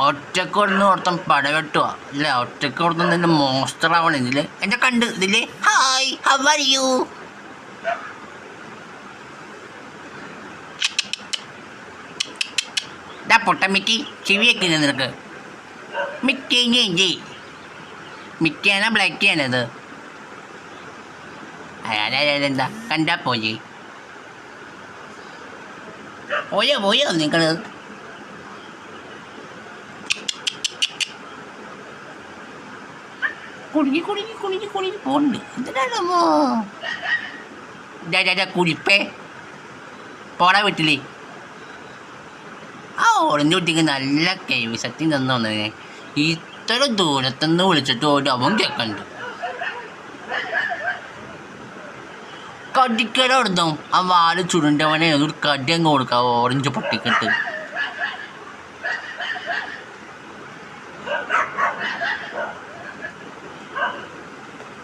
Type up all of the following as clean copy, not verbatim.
ഒറ്റക്കൊടുന്ന് ഓർത്തം പടവെട്ടുക അല്ലേ? ഒറ്റക്കൊടുന്ന് നിന്റെ മോസ്റ്ററാവണം ഇതില്. എന്നെ കണ്ട് ഇതില് ഹായ് ഹൗ ആർ യു പൊട്ട മിക്കി ചെവിയൊക്കില്ല നിനക്ക്. മിക്കി മിക്കിയാണോ ബ്ലാക്കിയാണത്? അതെന്താ കണ്ടാ പോയി പോയോ നിങ്ങൾ? കുടുങ്ങി പോണ്ട്. എന്തിനാണോ കുടിപ്പേ പോടാ വീട്ടില്. ആ ഓറഞ്ച് കുട്ടിക്ക് നല്ല കേവി സത്യം തന്നോന്നേ. ഇത്ര ദൂരത്തുനിന്ന് വിളിച്ചിട്ട് പോയിട്ട് അവൻ കേൾക്കണ്ട്. കടിക്കടന്നു ആ വാല് ചുരുണ്ടവനെ ഒരു കടി അങ്ങ് കൊടുക്കാം ഓറഞ്ച് പൊട്ടിക്കിട്ട്.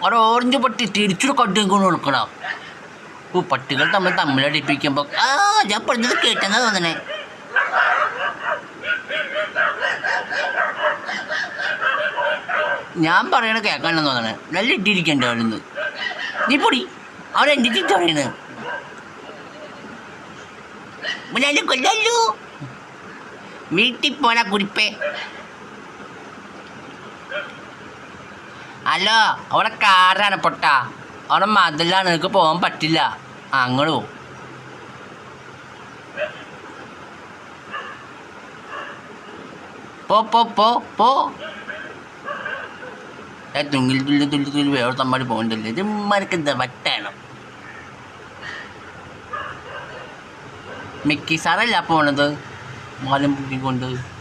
അവിടെ ഓറഞ്ച് പൊട്ടി തിരിച്ചൊരു കടി കൊണ്ട് കൊടുക്കണം. പട്ടികൾ തമ്മിലടിപ്പിക്കുമ്പോ ഞാൻ പറഞ്ഞത് കേട്ടെന്നാ തോന്നണേ. ഞാൻ പറയണ കേൾക്കാണെന്ന് തോന്നണേ. നല്ല ഇട്ടിരിക്കണ്ട അവിടുന്ന്. നീ പൊടി അവിടെ എൻ്റെ ചീത്ത പറയണ്. കൊല്ലല്ലോ വീട്ടിൽ പോരാ കുരിപ്പേ. ഹലോ അവിടെ കാറാണ് പൊട്ട. അവിടെ മതിലാണ്, നിനക്ക് പോകാൻ പറ്റില്ല. അങ്ങോട്ട് പോ. പോ തുള്ളി വേറെ തമ്മാടി പോകണ്ടല്ലേ. ഇത് മരക്കെന്താ വട്ടാണ്. മിക്കി സാറല്ല പോണത് മാലം പൊട്ടിക്കൊണ്ട്.